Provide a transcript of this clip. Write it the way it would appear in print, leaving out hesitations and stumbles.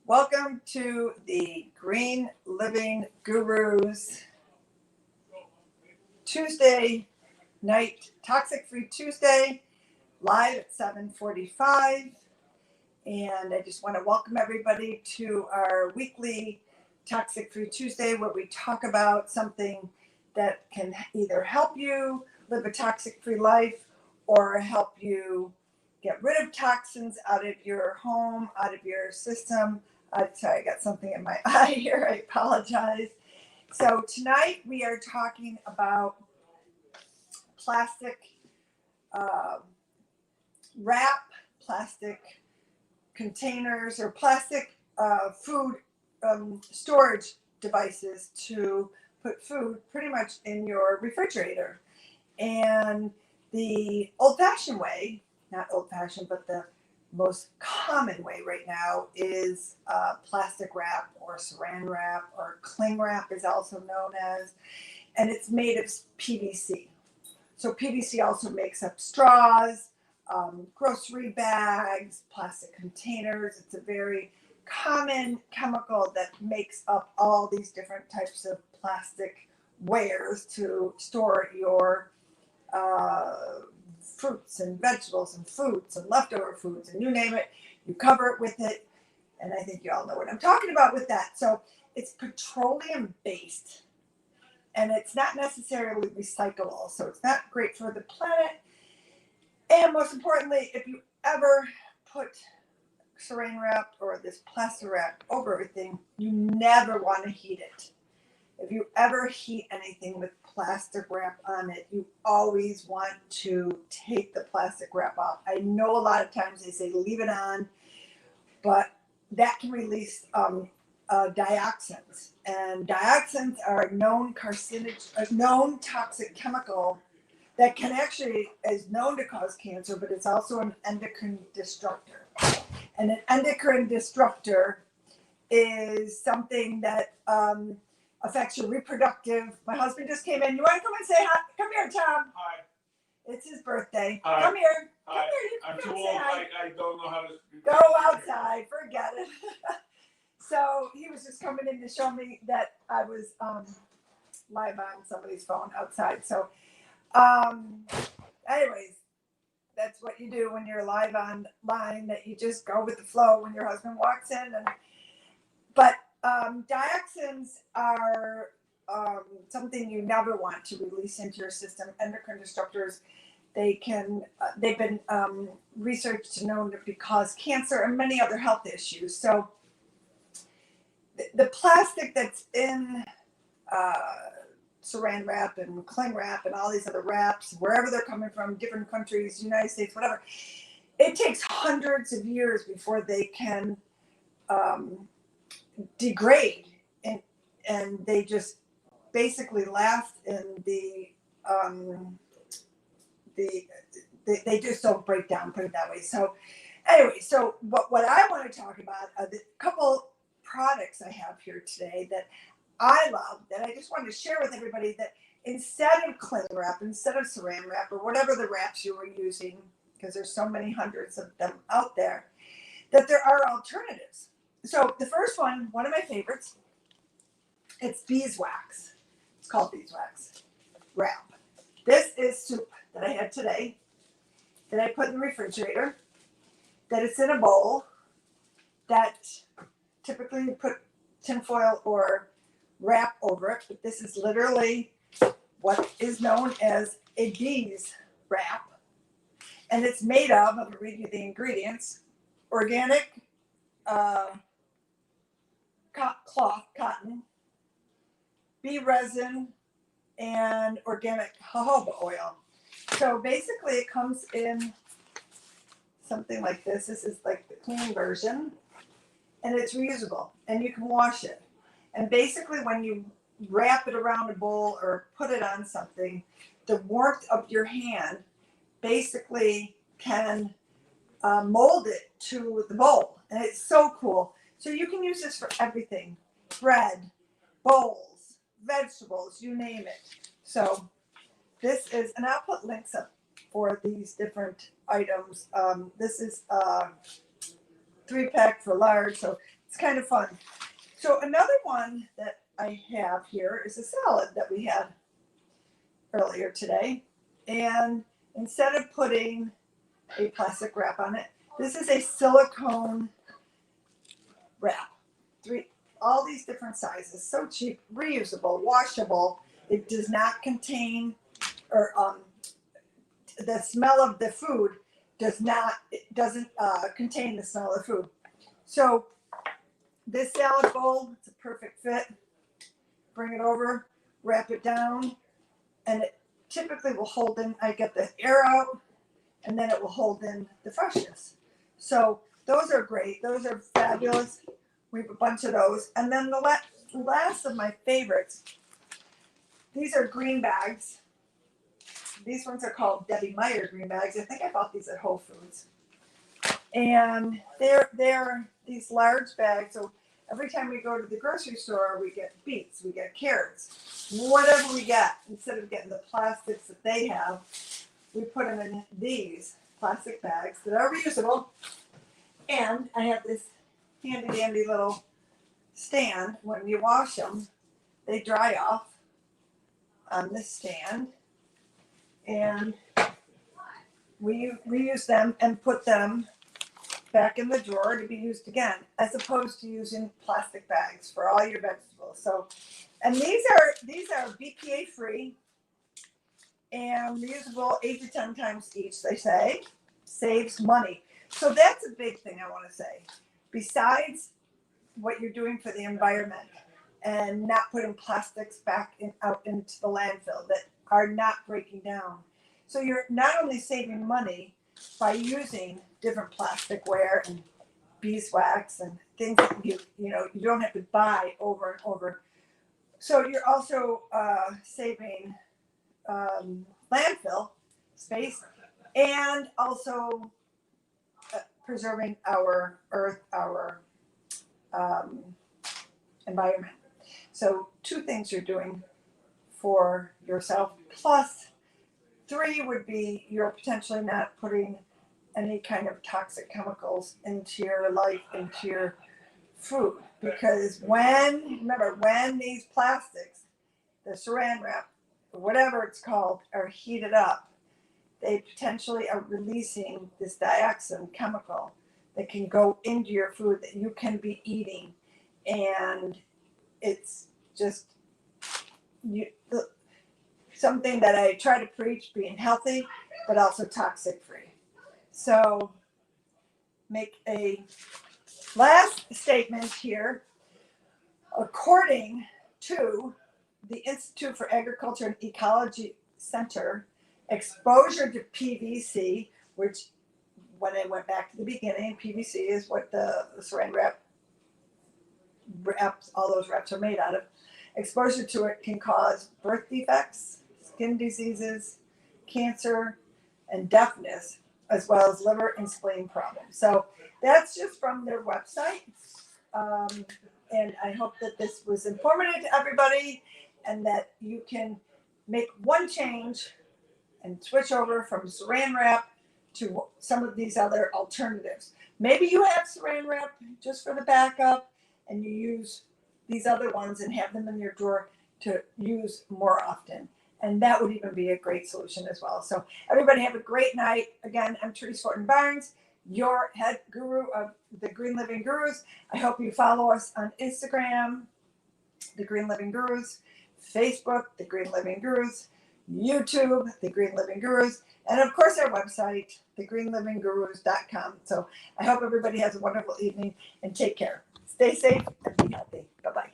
Welcome to the Green Living Gurus Tuesday night, Toxic Free Tuesday, live at 7:45. And I just want to welcome everybody to our weekly Toxic Free Tuesday, where we talk about something that can either help you live a toxic free life or help you get rid of toxins out of your home, out of your system. Sorry, I got something in my eye here. I apologize. So tonight we are talking about plastic wrap, plastic containers, or plastic food storage devices to put food pretty much in your refrigerator. And the old-fashioned way, not old-fashioned, but the most common way right now is plastic wrap or saran wrap, or cling wrap is also known as, and it's made of PVC. So PVC also makes up straws, grocery bags, plastic containers. It's a very common chemical that makes up all these different types of plastic wares to store your fruits and vegetables and foods and leftover foods, and you name it, you cover it with it. And I think you all know what I'm talking about with that. So it's petroleum based, and it's not necessarily recyclable, so it's not great for the planet. And most importantly, if you ever put saran wrap or this plastic wrap over everything, you never want to heat it. If you ever heat anything with plastic wrap on it, you always want to take the plastic wrap off. I know a lot of times they say leave it on, but that can release dioxins. And dioxins are a known known toxic chemical that can actually is known to cause cancer, but it's also an endocrine disruptor. And an endocrine disruptor is something that affects your reproductive. My husband just came in. You want to come and say hi? Come here, Tom. Hi. It's his birthday. Hi. Come here. Come Hi. here. You I'm come too say old. hi. I don't know how to. Go outside. Forget it. So he was just coming in to show me that I was live on somebody's phone outside. So anyways, that's what you do when you're live online, that you just go with the flow when your husband walks in. But dioxins are something you never want to release into your system. Endocrine disruptors, they've been researched to known to cause cancer and many other health issues. So the plastic that's in saran wrap and cling wrap and all these other wraps, wherever they're coming from, different countries, United States, whatever, it takes hundreds of years before they can degrade, and they just basically last in they just don't break down, put it that way. So anyway, so what I want to talk about are the couple products I have here today that I love, that I just wanted to share with everybody, that instead of cling wrap, instead of saran wrap, or whatever the wraps you were using, because there's so many hundreds of them out there, that there are alternatives. So the first one of my favorites, it's beeswax. It's called beeswax wrap. This is soup that I had today, that I put in the refrigerator, that it's in a bowl, that typically you put tinfoil or wrap over it, but this is literally what is known as a bees wrap. And it's made of, I'm going to read you the ingredients, organic cotton, bee resin, and organic jojoba oil. So basically it comes in something like this. This is like the clean version, and it's reusable, and you can wash it. And basically when you wrap it around a bowl or put it on something, the warmth of your hand basically can mold it to the bowl. And it's so cool. So you can use this for everything: bread, bowls, vegetables, you name it. So this is, and I'll put links up for these different items. This is 3-pack for large, so it's it's kind of fun. So another one that I have here is a salad that we had earlier today. And instead of putting a plastic wrap on it, this is a silicone wrap. All these different sizes, so cheap, reusable, washable. It does not contain, or the smell of the food doesn't contain the smell of the food. So this salad bowl, it's a perfect fit. Bring it over, wrap it down, and it typically will hold in. I get the air out, and then it will hold in the freshness. So those are great. Those are fabulous. We have a bunch of those. And then the last of my favorites, these are green bags. These ones are called Debbie Meyer green bags. I think I bought these at Whole Foods. And they're these large bags. So every time we go to the grocery store, we get beets, we get carrots, whatever we get. Instead of getting the plastics that they have, we put them in these plastic bags that are reusable. And I have this handy dandy little stand. When you wash them, they dry off on this stand. And we reuse them and put them back in the drawer to be used again, as opposed to using plastic bags for all your vegetables. So, and these are BPA free and reusable 8 to 10 times each. They say saves money. So that's a big thing I want to say. Besides what you're doing for the environment and not putting plastics back out into the landfill that are not breaking down. So you're not only saving money by using different plasticware and beeswax and things that you don't have to buy over and over. So you're also saving landfill space and also preserving our earth, our environment. So 2 things you're doing for yourself, plus 3 would be you're potentially not putting any kind of toxic chemicals into your life, into your food. Because when these plastics, the saran wrap, whatever it's called, are heated up, they potentially are releasing this dioxin chemical that can go into your food that you can be eating. And it's just something that I try to preach, being healthy, but also toxic free. So make a last statement here. According to the Institute for Agriculture and Ecology Center, exposure to PVC, which when I went back to the beginning, PVC is what the saran wraps, all those wraps are made out of. Exposure to it can cause birth defects, skin diseases, cancer, and deafness, as well as liver and spleen problems. So that's just from their website. And I hope that this was informative to everybody and that you can make one change and switch over from saran wrap to some of these other alternatives. Maybe you have saran wrap just for the backup and you use these other ones and have them in your drawer to use more often. And that would even be a great solution as well. So everybody have a great night. Again, I'm Therese Fortin Barnes, your head guru of the Green Living Gurus. I hope you follow us on Instagram, The Green Living Gurus, Facebook, The Green Living Gurus, YouTube, The Green Living Gurus, and of course our website, thegreenlivinggurus.com. So I hope everybody has a wonderful evening and take care. Stay safe and be healthy. Bye-bye.